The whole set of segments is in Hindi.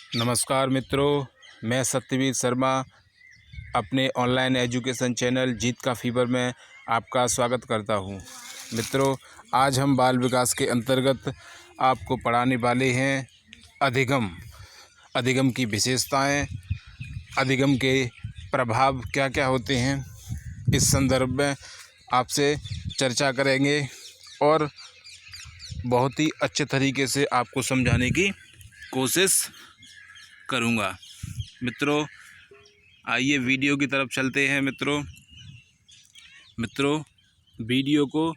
नमस्कार मित्रों, मैं सत्यवीर शर्मा अपने ऑनलाइन एजुकेशन चैनल जीत का फीवर में आपका स्वागत करता हूं। मित्रों, आज हम बाल विकास के अंतर्गत आपको पढ़ाने वाले हैं अधिगम। अधिगम की विशेषताएं, अधिगम के प्रभाव क्या क्या होते हैं, इस संदर्भ में आपसे चर्चा करेंगे और बहुत ही अच्छे तरीके से आपको समझाने की कोशिश करूँगा। मित्रों, आइए वीडियो की तरफ चलते हैं। मित्रों, वीडियो को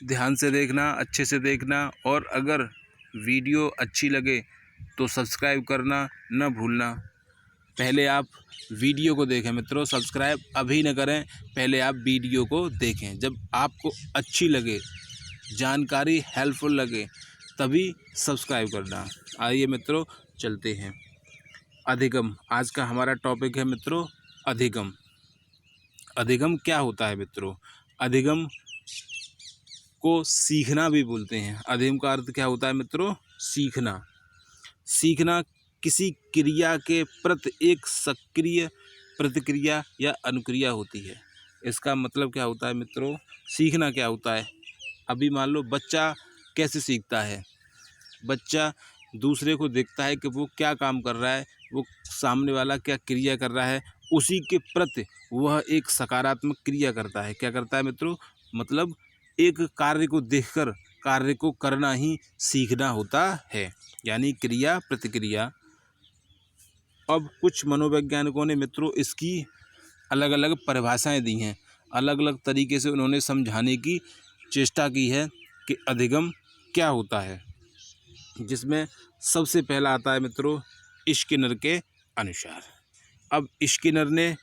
ध्यान से देखना, अच्छे से देखना, और अगर वीडियो अच्छी लगे तो सब्सक्राइब करना न भूलना। पहले आप वीडियो को देखें मित्रों, सब्सक्राइब अभी न करें, पहले आप वीडियो को देखें। जब आपको अच्छी लगे, जानकारी हेल्पफुल लगे, तभी सब्सक्राइब करना। आइए मित्रों, चलते हैं। अधिगम आज का हमारा टॉपिक है मित्रों, अधिगम। अधिगम क्या होता है मित्रों? अधिगम को सीखना भी बोलते हैं। अधिगम का अर्थ क्या होता है मित्रों? सीखना। सीखना किसी क्रिया के प्रति एक सक्रिय प्रतिक्रिया या अनुक्रिया होती है। इसका मतलब क्या होता है मित्रों? सीखना क्या होता है? अभी मान लो बच्चा कैसे सीखता है? बच्चा दूसरे को देखता है कि वो क्या काम कर रहा है, वो सामने वाला क्या क्रिया कर रहा है, उसी के प्रति वह एक सकारात्मक क्रिया करता है। क्या करता है मित्रों? मतलब एक कार्य को देखकर कार्य को करना ही सीखना होता है, यानी क्रिया प्रतिक्रिया। अब कुछ मनोवैज्ञानिकों ने मित्रों इसकी अलग अलग परिभाषाएं दी हैं, अलग अलग तरीके से उन्होंने समझाने की चेष्टा की है कि अधिगम क्या होता है, जिसमें सबसे पहला आता है मित्रों स्किनर के अनुसार। अब स्किनर ने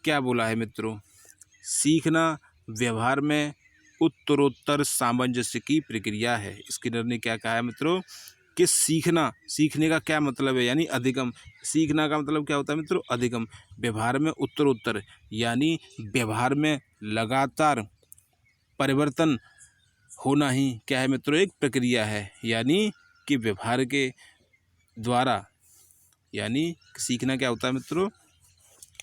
क्या बोला है मित्रों? सीखना व्यवहार में उत्तरोत्तर सामंजस्य की प्रक्रिया है। स्किनर ने क्या कहा है मित्रों? कि सीखने का क्या मतलब है, यानी अधिगम। सीखना का मतलब क्या होता है मित्रों? अधिगम। व्यवहार में उत्तरोत्तर, यानी व्यवहार में लगातार परिवर्तन होना ही क्या है मित्रों? एक प्रक्रिया है। यानी कि व्यवहार के द्वारा, यानी सीखना क्या होता है मित्रों?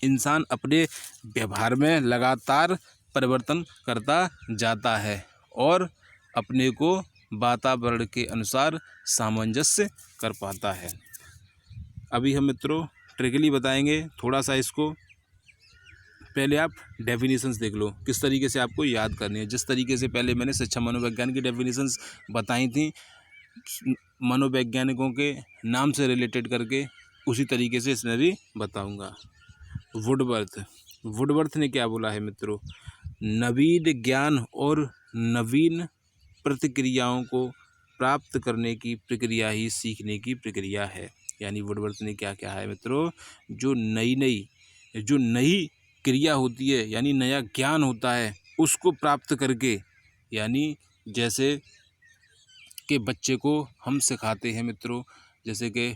इंसान अपने व्यवहार में लगातार परिवर्तन करता जाता है और अपने को वातावरण के अनुसार सामंजस्य कर पाता है। अभी हम मित्रों ट्रिकली बताएंगे थोड़ा सा इसको। पहले आप डेफिनेशंस देख लो, किस तरीके से आपको याद करनी है। जिस तरीके से पहले मैंने शिक्षा मनोविज्ञान की डेफिनेशंस बताई थी, मनोवैज्ञानिकों के नाम से रिलेटेड करके, उसी तरीके से इसमें भी बताऊंगा। वुडवर्थ ने क्या बोला है मित्रों? नवीन ज्ञान और नवीन प्रतिक्रियाओं को प्राप्त करने की प्रक्रिया ही सीखने की प्रक्रिया है। यानी वुडवर्थ ने क्या कहा है मित्रों? जो नई क्रिया होती है, यानी नया ज्ञान होता है, उसको प्राप्त करके, यानी जैसे कि बच्चे को हम सिखाते हैं मित्रों, जैसे कि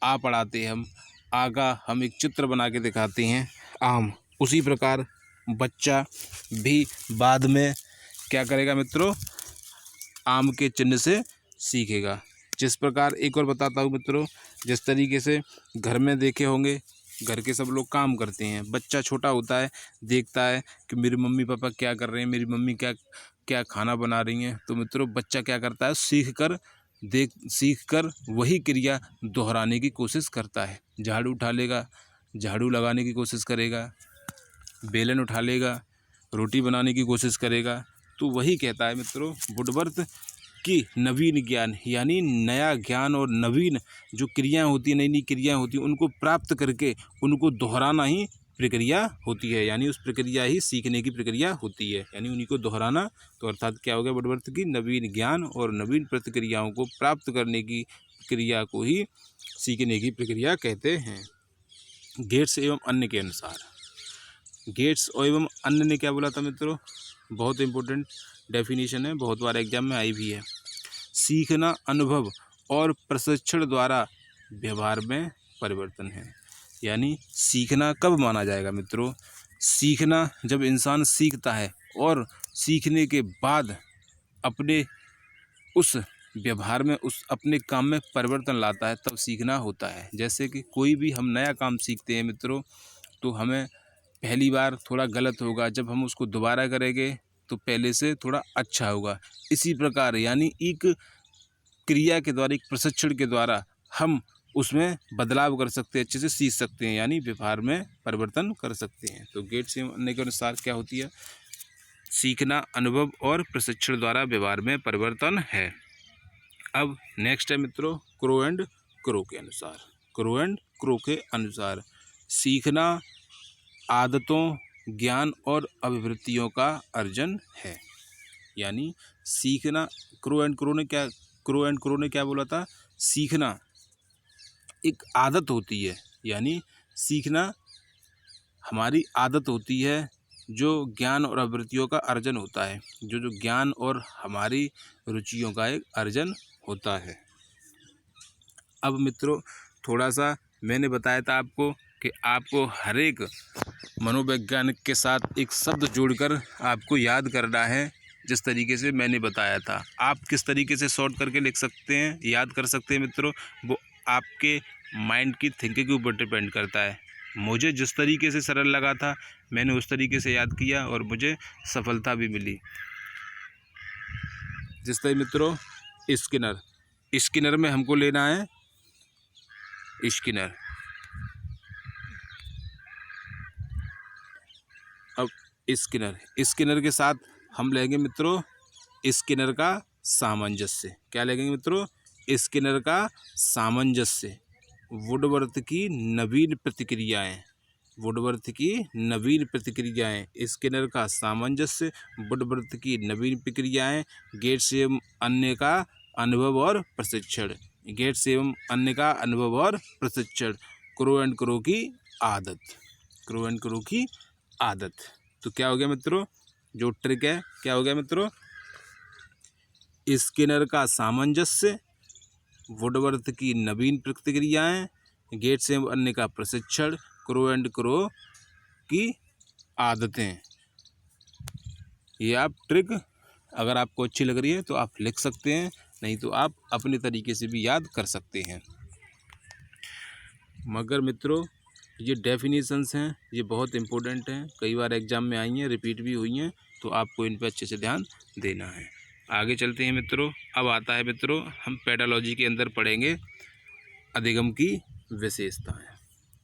आ पढ़ाते हैं हम, आगा हम एक चित्र बना के दिखाते हैं आम, उसी प्रकार बच्चा भी बाद में क्या करेगा मित्रों? आम के चिन्ह से सीखेगा। जिस प्रकार एक और बताता हूँ मित्रों, जिस तरीके से घर में देखे होंगे, घर के सब लोग काम करते हैं, बच्चा छोटा होता है, देखता है कि मेरे मम्मी पापा क्या कर रहे हैं, मेरी मम्मी क्या क्या खाना बना रही हैं, तो मित्रों बच्चा क्या करता है? सीख कर वही क्रिया दोहराने की कोशिश करता है। झाड़ू उठा लेगा, झाड़ू लगाने की कोशिश करेगा, बेलन उठा लेगा, रोटी बनाने की कोशिश करेगा। तो वही कहता है मित्रों वुडवर्थ कि नवीन ज्ञान, यानी नया ज्ञान और नवीन जो क्रियाएं होती हैं, नई नई क्रियाएं होती हैं, उनको प्राप्त करके उनको दोहराना ही प्रक्रिया होती है। यानी उस प्रक्रिया ही सीखने की प्रक्रिया होती है, यानी उन्हीं को दोहराना। तो अर्थात क्या हो गया वुडवर्थ की? नवीन ज्ञान और नवीन प्रतिक्रियाओं को प्राप्त करने की क्रिया को ही सीखने की प्रक्रिया कहते हैं। गेट्स एवं अन्य के अनुसार, गेट्स एवं अन्य ने क्या बोला था मित्रों? बहुत इंपॉर्टेंट डेफिनेशन है, बहुत बार एग्जाम में आई भी है। सीखना अनुभव और प्रशिक्षण द्वारा व्यवहार में परिवर्तन है। यानी सीखना कब माना जाएगा मित्रों? सीखना जब इंसान सीखता है और सीखने के बाद अपने उस व्यवहार में उस अपने काम में परिवर्तन लाता है तब सीखना होता है। जैसे कि कोई भी हम नया काम सीखते हैं मित्रों, तो हमें पहली बार थोड़ा गलत होगा, जब हम उसको दोबारा करेंगे तो पहले से थोड़ा अच्छा होगा। इसी प्रकार यानी एक क्रिया के द्वारा, एक प्रशिक्षण के द्वारा हम उसमें बदलाव कर सकते हैं, अच्छे से सीख सकते हैं, यानी व्यवहार में परिवर्तन कर सकते हैं। तो गेट्स एवं अन्य के अनुसार क्या होती है? सीखना अनुभव और प्रशिक्षण द्वारा व्यवहार में परिवर्तन है। अब नेक्स्ट है मित्रों क्रो एंड क्रो के अनुसार। क्रो एंड क्रो के अनुसार सीखना आदतों, ज्ञान और अभिवृत्तियों का अर्जन है। यानी सीखना, क्रो एंड क्रो ने क्या बोला था? सीखना एक आदत होती है, यानी सीखना हमारी आदत होती है, जो ज्ञान और अभिवृत्तियों का अर्जन होता है, जो ज्ञान और हमारी रुचियों का एक अर्जन होता है। अब मित्रों थोड़ा सा मैंने बताया था आपको कि आपको हर एक मनोवैज्ञानिक के साथ एक शब्द जोड़कर आपको याद करना है। जिस तरीके से मैंने बताया था, आप किस तरीके से शॉर्ट करके लिख सकते हैं, याद कर सकते हैं मित्रों, वो आपके माइंड की थिंकिंग के ऊपर डिपेंड करता है। मुझे जिस तरीके से सरल लगा था मैंने उस तरीके से याद किया और मुझे सफलता भी मिली। जिस तरह मित्रों स्किनर में हमको लेना है स्किनर। अब स्किनर के साथ हम लेंगे मित्रों स्किनर का सामंजस्य। क्या लेंगे मित्रों? स्किनर का सामंजस्य। वुडवर्थ की नवीन प्रतिक्रियाएं, स्किनर का सामंजस्य, वुडवर्थ की नवीन प्रक्रियाएं, गेट्स एवं अन्य का अनुभव और प्रशिक्षण। क्रो एंड क्रो की आदत। तो क्या हो गया मित्रों? जो ट्रिक है क्या हो गया मित्रों? स्किनर का सामंजस्य, वुडवर्थ की नवीन प्रतिक्रियाएं, गेट्स एवं अन्य का प्रशिक्षण, क्रो एंड क्रो की आदतें। ये आप ट्रिक अगर आपको अच्छी लग रही है तो आप लिख सकते हैं, नहीं तो आप अपने तरीके से भी याद कर सकते हैं। मगर मित्रों ये डेफिनेशंस हैं, ये बहुत इंपॉर्टेंट हैं, कई बार एग्जाम में आई हैं, रिपीट भी हुई हैं, तो आपको इन पर अच्छे से ध्यान देना है। आगे चलते हैं मित्रों। अब आता है मित्रों हम पेडालॉजी के अंदर पढ़ेंगे अधिगम की विशेषताएं।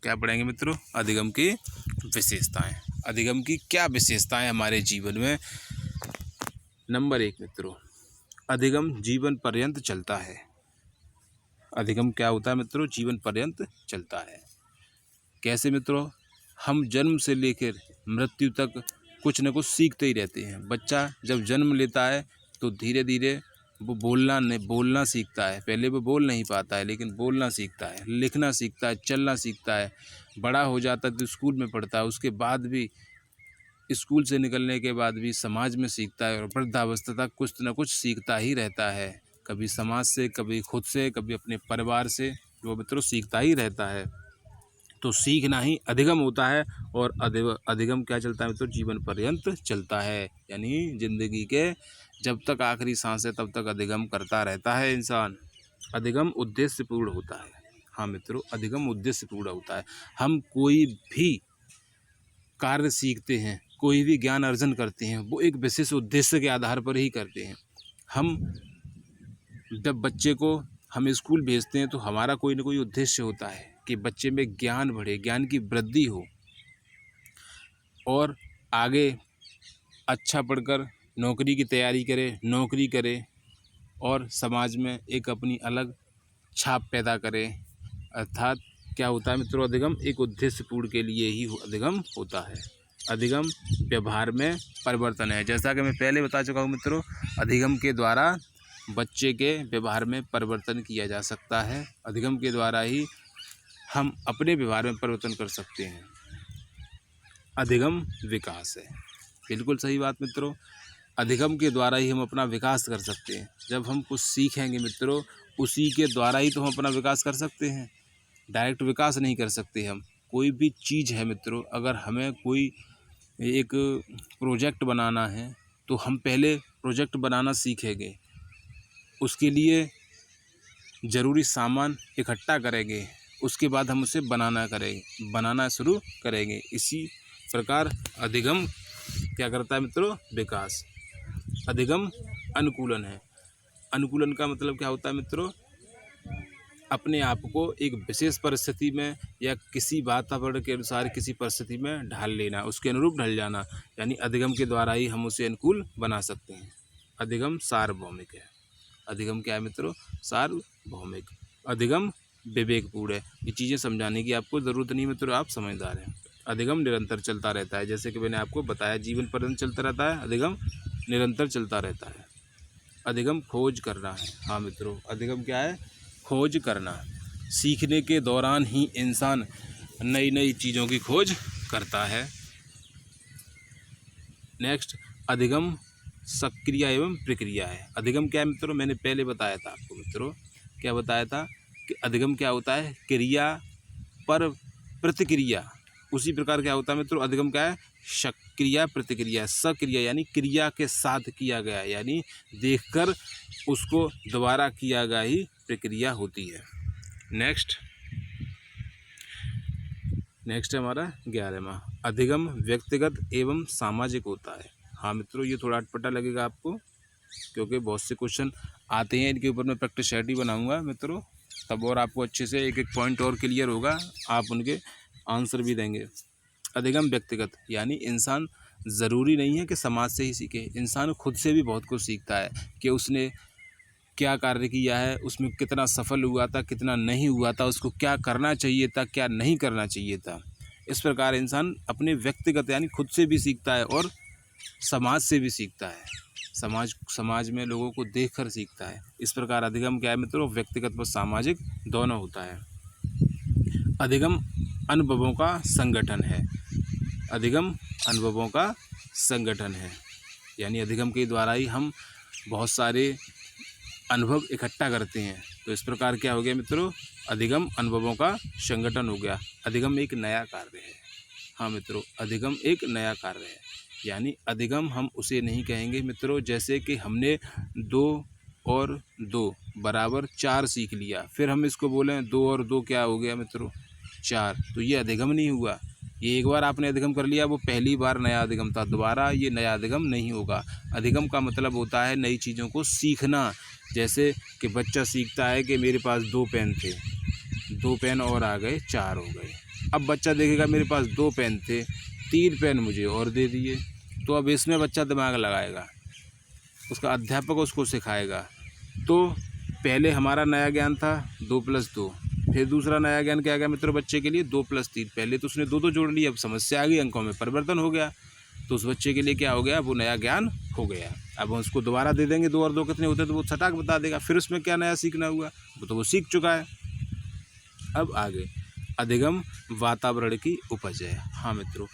क्या पढ़ेंगे मित्रों? अधिगम की विशेषताएं। अधिगम की क्या विशेषताएं हमारे जीवन में? नंबर 1 मित्रों, अधिगम जीवन पर्यंत चलता है। अधिगम क्या होता है मित्रों? जीवन पर्यंत चलता है। कैसे मित्रों? हम जन्म से लेकर मृत्यु तक कुछ न कुछ सीखते ही रहते हैं। बच्चा जब जन्म लेता है तो धीरे धीरे वो बोलना सीखता है। पहले वो बोल नहीं पाता है, लेकिन बोलना सीखता है, लिखना सीखता है, चलना सीखता है। बड़ा हो जाता है तो स्कूल में पढ़ता है, उसके बाद भी स्कूल से निकलने के बाद भी समाज में सीखता है, और वृद्धावस्था तक कुछ न कुछ सीखता ही रहता है। कभी समाज से, कभी खुद से, कभी अपने परिवार से, वो मित्रों सीखता ही रहता है। तो सीखना ही अधिगम होता है। और अधिगम क्या चलता है मित्रों? जीवन पर्यंत चलता है, यानी जिंदगी के जब तक आखिरी सांस है तब तक अधिगम करता रहता है इंसान। अधिगम उद्देश्यपूर्ण होता है। हाँ मित्रों, अधिगम उद्देश्यपूर्ण होता है। हम कोई भी कार्य सीखते हैं, कोई भी ज्ञान अर्जन करते हैं, वो एक विशेष उद्देश्य के आधार पर ही करते हैं। हम जब बच्चे को हम स्कूल भेजते हैं तो हमारा कोई ना कोई उद्देश्य होता है कि बच्चे में ज्ञान बढ़े, ज्ञान की वृद्धि हो, और आगे अच्छा पढ़कर नौकरी की तैयारी करे, नौकरी करे, और समाज में एक अपनी अलग छाप पैदा करे। अर्थात क्या होता है मित्रों? अधिगम एक उद्देश्यपूर्ण के लिए ही अधिगम होता है। अधिगम व्यवहार में परिवर्तन है। जैसा कि मैं पहले बता चुका हूँ मित्रों, अधिगम के द्वारा बच्चे के व्यवहार में परिवर्तन किया जा सकता है। अधिगम के द्वारा ही हम अपने व्यवहार में परिवर्तन कर सकते हैं। अधिगम विकास है। बिल्कुल सही बात मित्रों, अधिगम के द्वारा ही हम अपना विकास कर सकते हैं। जब हम कुछ सीखेंगे मित्रों, उसी के द्वारा ही तो हम अपना विकास कर सकते हैं। डायरेक्ट विकास नहीं कर सकते हम। कोई भी चीज़ है मित्रों, अगर हमें कोई एक प्रोजेक्ट बनाना है तो हम पहले प्रोजेक्ट बनाना सीखेंगे, उसके लिए ज़रूरी सामान इकट्ठा करेंगे, उसके बाद हम उसे बनाना शुरू करेंगे। इसी प्रकार अधिगम क्या करता है मित्रों? विकास। अधिगम अनुकूलन है। अनुकूलन का मतलब क्या होता है मित्रों? अपने आप को एक विशेष परिस्थिति में या किसी वातावरण के अनुसार किसी परिस्थिति में ढाल लेना, उसके अनुरूप ढल जाना, यानी अधिगम के द्वारा ही हम उसे अनुकूल बना सकते हैं। अधिगम सार्वभौमिक है। अधिगम क्या है मित्रों? सार्वभौमिक। अधिगम विवेकपूर्ण है। ये चीज़ें समझाने की आपको ज़रूरत नहीं मित्रों, आप समझदार हैं। अधिगम निरंतर चलता रहता है, जैसे कि मैंने आपको बताया जीवन पर्यंत चलता रहता है, अधिगम निरंतर चलता रहता है। अधिगम खोज करना है। हाँ मित्रों, अधिगम क्या है? खोज करना। सीखने के दौरान ही इंसान नई नई चीज़ों की खोज करता है। नेक्स्ट, अधिगम सक्रिया एवं प्रक्रिया है। अधिगम क्या है मित्रों? मैंने पहले बताया था आपको मित्रों, क्या बताया था कि अधिगम क्या होता है? क्रिया पर प्रतिक्रिया। उसी प्रकार क्या होता है मित्रों? अधिगम क्या है? सक्रिया प्रतिक्रिया। सक्रिया यानी क्रिया के साथ किया गया, यानी देखकर उसको दोबारा किया गया ही प्रक्रिया होती है। नेक्स्ट है हमारा 11वां, अधिगम व्यक्तिगत एवं सामाजिक होता है। हाँ मित्रों, ये थोड़ा अटपटा लगेगा आपको, क्योंकि बहुत से क्वेश्चन आते हैं, इनके ऊपर मैं प्रैक्टिस सेट ही बनाऊंगा मित्रों, तब और आपको अच्छे से एक एक पॉइंट और क्लियर होगा, आप उनके आंसर भी देंगे। अधिगम व्यक्तिगत यानी इंसान ज़रूरी नहीं है कि समाज से ही सीखे, इंसान खुद से भी बहुत कुछ सीखता है कि उसने क्या कार्य किया है, उसमें कितना सफल हुआ था, कितना नहीं हुआ था, उसको क्या करना चाहिए था, क्या नहीं करना चाहिए था। इस प्रकार इंसान अपने व्यक्तिगत यानी खुद से भी सीखता है और समाज से भी सीखता है, समाज में लोगों को देखकर सीखता है। इस प्रकार अधिगम क्या है मित्रों? व्यक्तिगत व सामाजिक दोनों होता है। अधिगम अनुभवों का संगठन है। अधिगम अनुभवों का संगठन है, यानी अधिगम के द्वारा ही हम बहुत सारे अनुभव इकट्ठा करते हैं। तो इस प्रकार क्या हो गया मित्रों? अधिगम अनुभवों का संगठन हो गया। अधिगम एक नया कार्य है। हाँ मित्रों, अधिगम एक नया कार्य है, यानी अधिगम हम उसे नहीं कहेंगे मित्रों जैसे कि हमने 2 और 2 बराबर 4 सीख लिया, फिर हम इसको बोलें 2 और 2 क्या हो गया मित्रों? 4। तो ये अधिगम नहीं हुआ। ये एक बार आपने अधिगम कर लिया, वो पहली बार नया अधिगम था, दोबारा ये नया अधिगम नहीं होगा। अधिगम का मतलब होता है नई चीज़ों को सीखना। जैसे कि बच्चा सीखता है कि मेरे पास 2 पेन थे, 2 पेन और आ गए 4 हो गए। अब बच्चा देखेगा मेरे पास 2 पेन थे, 3 पेन मुझे और दे दिए, तो अब इसमें बच्चा दिमाग लगाएगा, उसका अध्यापक उसको सिखाएगा। तो पहले हमारा नया ज्ञान था 2 + 2, फिर दूसरा नया ज्ञान क्या आ गया मित्रों बच्चे के लिए? 2 + 3। पहले तो उसने 2 जोड़ लिया, अब समस्या आ गई, अंकों में परिवर्तन हो गया, तो उस बच्चे के लिए क्या हो गया? वो नया ज्ञान हो गया। अब हम उसको दोबारा दे देंगे 2 और 2 कितने होते हैं, तो वो सटाक बता देगा, फिर उसमें क्या नया सीखना हुआ, वो तो वो सीख चुका है। अब आगे, अधिगम वातावरण की उपज है। हाँ मित्रों,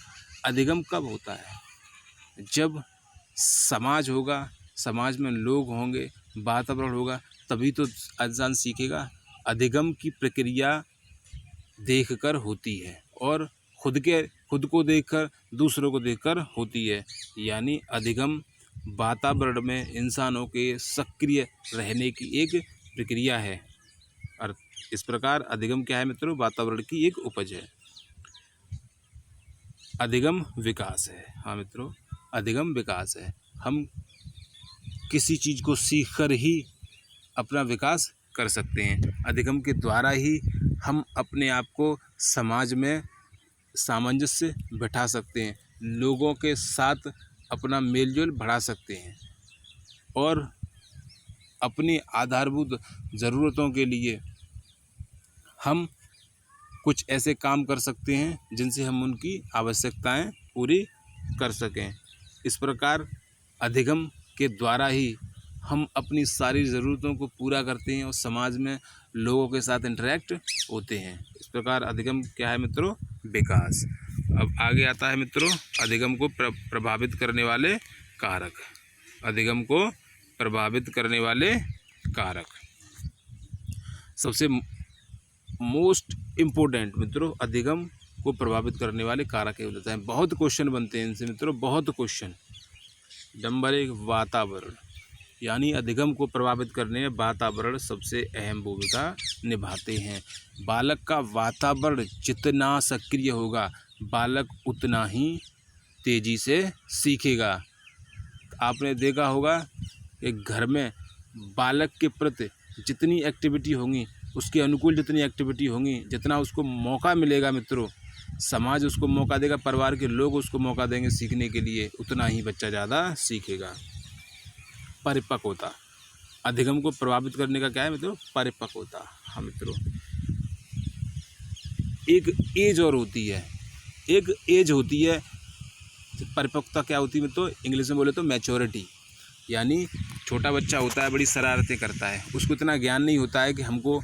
अधिगम कब होता है? जब समाज होगा, समाज में लोग होंगे, वातावरण होगा, तभी तो इंसान सीखेगा। अधिगम की प्रक्रिया देखकर होती है और खुद को देखकर, दूसरों को देखकर होती है, यानी अधिगम वातावरण में इंसानों के सक्रिय रहने की एक प्रक्रिया है। और इस प्रकार अधिगम क्या है मित्रों? वातावरण की एक उपज है। अधिगम विकास है। हाँ मित्रों, अधिगम विकास है। हम किसी चीज़ को सीखकर ही अपना विकास कर सकते हैं। अधिगम के द्वारा ही हम अपने आप को समाज में सामंजस्य बैठा सकते हैं, लोगों के साथ अपना मेलजोल बढ़ा सकते हैं और अपनी आधारभूत ज़रूरतों के लिए हम कुछ ऐसे काम कर सकते हैं जिनसे हम उनकी आवश्यकताएं पूरी कर सकें। इस प्रकार अधिगम के द्वारा ही हम अपनी सारी ज़रूरतों को पूरा करते हैं और समाज में लोगों के साथ इंटरेक्ट होते हैं। इस प्रकार अधिगम क्या है मित्रों? विकास। अब आगे आता है मित्रों अधिगम को प्रभावित करने वाले कारक। अधिगम को प्रभावित करने वाले कारक, सबसे मोस्ट इम्पोर्टेंट मित्रों अधिगम को प्रभावित करने वाले कारक ये होते हैं। बहुत क्वेश्चन बनते हैं इनसे मित्रों, बहुत क्वेश्चन। नंबर 1 वातावरण, यानी अधिगम को प्रभावित करने में वातावरण सबसे अहम भूमिका निभाते हैं। बालक का वातावरण जितना सक्रिय होगा, बालक उतना ही तेज़ी से सीखेगा। आपने देखा होगा कि घर में बालक के प्रति जितनी एक्टिविटी होंगी, उसके अनुकूल जितनी एक्टिविटी होंगी, जितना उसको मौका मिलेगा मित्रों, समाज उसको मौका देगा, परिवार के लोग उसको मौका देंगे सीखने के लिए, उतना ही बच्चा ज़्यादा सीखेगा। परिपक्वता, अधिगम को प्रभावित करने का क्या है मित्रों? परिपक्वता। हाँ मित्रों, एक एज और होती है, एक एज होती है। परिपक्वता क्या होती है मित्रों? इंग्लिश में बोले तो मैच्योरिटी। यानी छोटा बच्चा होता है, बड़ी शरारतें करता है, उसको इतना ज्ञान नहीं होता है कि हमको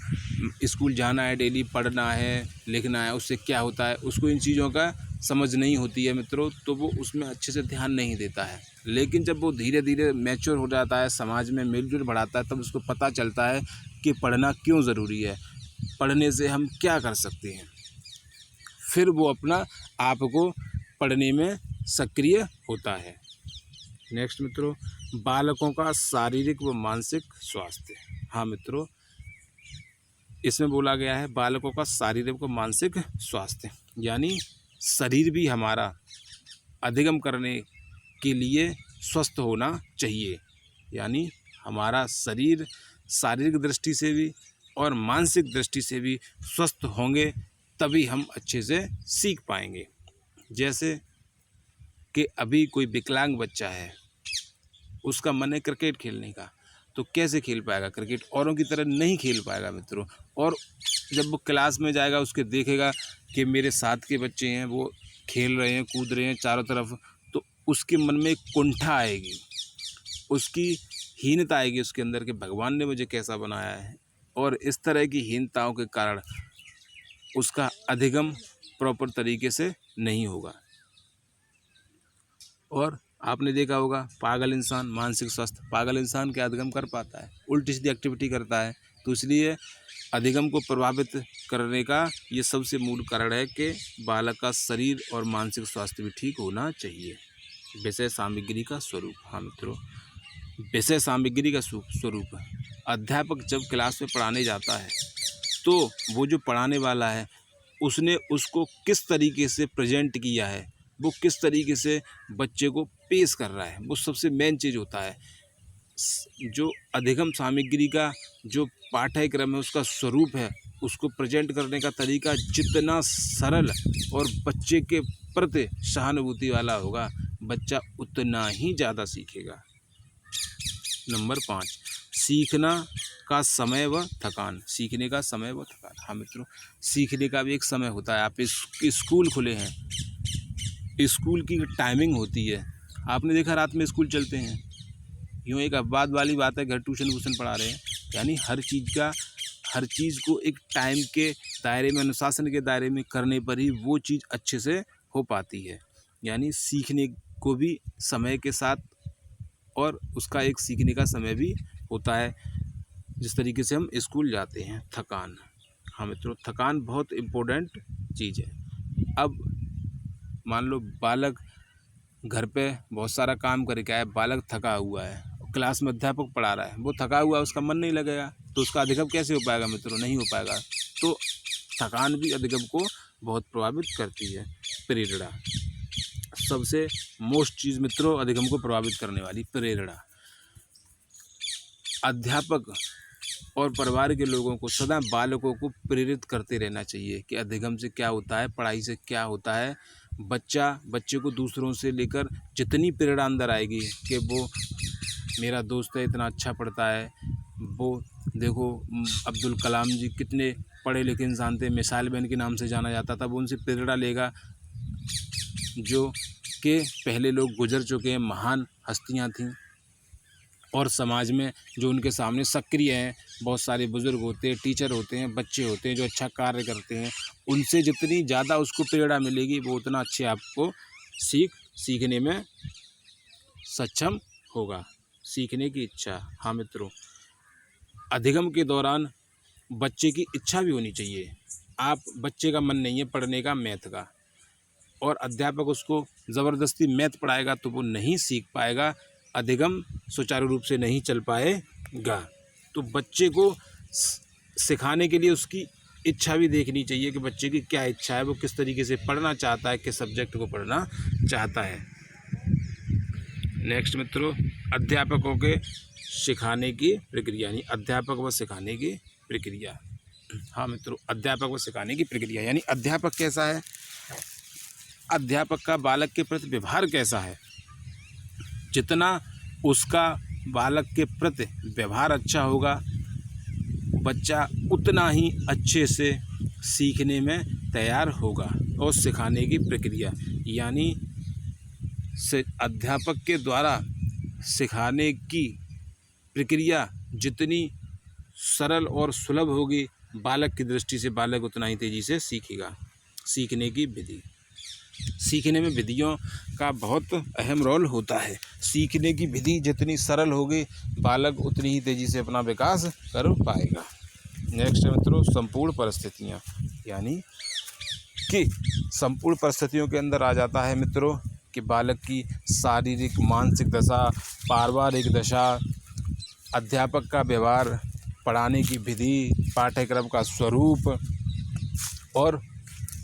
स्कूल जाना है, डेली पढ़ना है, लिखना है, उससे क्या होता है, उसको इन चीज़ों का समझ नहीं होती है मित्रों, तो वो उसमें अच्छे से ध्यान नहीं देता है। लेकिन जब वो धीरे धीरे मैच्योर हो जाता है, समाज में मेलजोल बढ़ाता है, तब उसको पता चलता है कि पढ़ना क्यों ज़रूरी है, पढ़ने से हम क्या कर सकते हैं। फिर वो अपना आप को पढ़ने में सक्रिय होता है। नेक्स्ट मित्रों, बालकों का शारीरिक व मानसिक स्वास्थ्य। हाँ मित्रों, इसमें बोला गया है बालकों का शारीरिक व मानसिक स्वास्थ्य, यानी शरीर भी हमारा अधिगम करने के लिए स्वस्थ होना चाहिए। यानी हमारा शरीर शारीरिक दृष्टि से भी और मानसिक दृष्टि से भी स्वस्थ होंगे, तभी हम अच्छे से सीख पाएंगे। जैसे कि अभी कोई विकलांग बच्चा है, उसका मन है क्रिकेट खेलने का, तो कैसे खेल पाएगा क्रिकेट? औरों की तरह नहीं खेल पाएगा मित्रों। और जब वो क्लास में जाएगा, उसके देखेगा कि मेरे साथ के बच्चे हैं, वो खेल रहे हैं, कूद रहे हैं चारों तरफ, तो उसके मन में एक कुंठा आएगी, उसकी हीनता आएगी उसके अंदर कि भगवान ने मुझे कैसा बनाया है। और इस तरह की हीनताओं के कारण उसका अधिगम प्रॉपर तरीके से नहीं होगा। और आपने देखा होगा पागल इंसान, मानसिक स्वास्थ्य, पागल इंसान क्या अधिगम कर पाता है? उल्टी सीधी एक्टिविटी करता है। तो इसलिए अधिगम को प्रभावित करने का ये सबसे मूल कारण है कि बालक का शरीर और मानसिक स्वास्थ्य भी ठीक होना चाहिए। विषय सामग्री का स्वरूप। हाँ मित्रों, विषय सामग्री का स्वरूप, अध्यापक जब क्लास में पढ़ाने जाता है, तो वो जो पढ़ाने वाला है उसने उसको किस तरीके से प्रेजेंट किया है, वो किस तरीके से बच्चे को पेश कर रहा है, वो सबसे मेन चीज़ होता है। जो अधिगम सामग्री का जो पाठ्यक्रम है, उसका स्वरूप है, उसको प्रेजेंट करने का तरीका जितना सरल और बच्चे के प्रति सहानुभूति वाला होगा, बच्चा उतना ही ज़्यादा सीखेगा। नंबर 5, सीखना का समय व थकान। सीखने का समय व थकान। हाँ मित्रों, सीखने का भी एक समय होता है। आप स्कूल खुले हैं, स्कूल की टाइमिंग होती है। आपने देखा रात में स्कूल चलते हैं, यूँ एक अपवाद वाली बात है, घर ट्यूशन वूशन पढ़ा रहे हैं। यानी हर चीज़ को एक टाइम के दायरे में, अनुशासन के दायरे में करने पर ही वो चीज़ अच्छे से हो पाती है। यानी सीखने को भी समय के साथ और उसका एक सीखने का समय भी होता है, जिस तरीके से हम स्कूल जाते हैं। थकान। हाँ मित्रों, थकान बहुत इम्पोर्टेंट चीज़ है। अब मान लो बालक घर पे बहुत सारा काम करके आया, बालक थका हुआ है, क्लास में अध्यापक पढ़ा रहा है, वो थका हुआ है, उसका मन नहीं लगेगा, तो उसका अधिगम कैसे हो पाएगा मित्रों? नहीं हो पाएगा। तो थकान भी अधिगम को बहुत प्रभावित करती है। प्रेरणा, सबसे मोस्ट चीज़ मित्रों अधिगम को प्रभावित करने वाली प्रेरणा। अध्यापक और परिवार के लोगों को सदा बालकों को प्रेरित करते रहना चाहिए कि अधिगम से क्या होता है, पढ़ाई से क्या होता है। बच्चे को दूसरों से लेकर जितनी प्रेरणा अंदर आएगी कि वो मेरा दोस्त है, इतना अच्छा पढ़ता है, वो देखो अब्दुल कलाम जी कितने पढ़े लिखे इंसान थे, मिसाइल मैन के नाम से जाना जाता था, वो उनसे प्रेरणा लेगा जो कि पहले लोग गुजर चुके हैं, महान हस्तियां थीं। और समाज में जो उनके सामने सक्रिय हैं, बहुत सारे बुज़ुर्ग होते हैं, टीचर होते हैं, बच्चे होते हैं जो अच्छा कार्य करते हैं, उनसे जितनी ज़्यादा उसको प्रेरणा मिलेगी, वो उतना अच्छे आपको सीखने में सक्षम होगा। सीखने की इच्छा। हाँ मित्रों, अधिगम के दौरान बच्चे की इच्छा भी होनी चाहिए। आप बच्चे का मन नहीं है पढ़ने का, मैथ का, और अध्यापक उसको ज़बरदस्ती मैथ पढ़ाएगा तो वो नहीं सीख पाएगा। अधिगम सुचारू रूप से नहीं चल पाएगा। तो बच्चे को सिखाने के लिए उसकी इच्छा भी देखनी चाहिए कि बच्चे की क्या इच्छा है, वो किस तरीके से पढ़ना चाहता है, किस सब्जेक्ट को पढ़ना चाहता है। नेक्स्ट मित्रों, अध्यापकों के सिखाने की प्रक्रिया, यानी अध्यापक व सिखाने की प्रक्रिया। हाँ मित्रों, अध्यापक व सिखाने की प्रक्रिया यानी अध्यापक कैसा है, अध्यापक का बालक के प्रति व्यवहार कैसा है। जितना उसका बालक के प्रति व्यवहार अच्छा होगा, बच्चा उतना ही अच्छे से सीखने में तैयार होगा। और सिखाने की प्रक्रिया यानी अध्यापक के द्वारा सिखाने की प्रक्रिया जितनी सरल और सुलभ होगी, बालक की दृष्टि से बालक उतना ही तेज़ी से सीखेगा। सीखने की विधि, सीखने में विधियों का बहुत अहम रोल होता है। सीखने की विधि जितनी सरल होगी, बालक उतनी ही तेज़ी से अपना विकास कर पाएगा। नेक्स्ट मित्रों, संपूर्ण परिस्थितियाँ, यानी कि संपूर्ण परिस्थितियों के अंदर आ जाता है मित्रों कि बालक की शारीरिक मानसिक दशा, पारिवारिक दशा, अध्यापक का व्यवहार, पढ़ाने की विधि, पाठ्यक्रम का स्वरूप और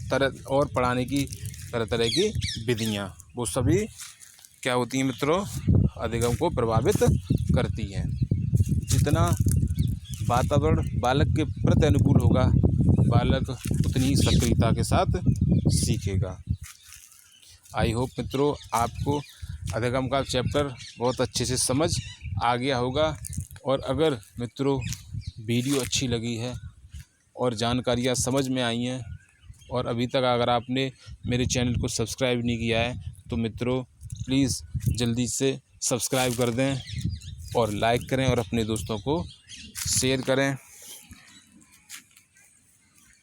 पढ़ाने की तरह तरह की विधियाँ, वो सभी क्या होती हैं मित्रों, अधिगम को प्रभावित करती हैं। जितना वातावरण बालक के प्रति अनुकूल होगा, बालक उतनी ही सक्रियता के साथ सीखेगा। आई होप मित्रों आपको अधिगम का चैप्टर बहुत अच्छे से समझ आ गया होगा। और अगर मित्रों वीडियो अच्छी लगी है और जानकारियाँ समझ में आई हैं और अभी तक अगर आपने मेरे चैनल को सब्सक्राइब नहीं किया है तो मित्रों प्लीज़ जल्दी से सब्सक्राइब कर दें और लाइक करें और अपने दोस्तों को शेयर करें।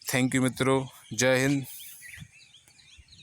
थैंक यू मित्रों, जय हिंद।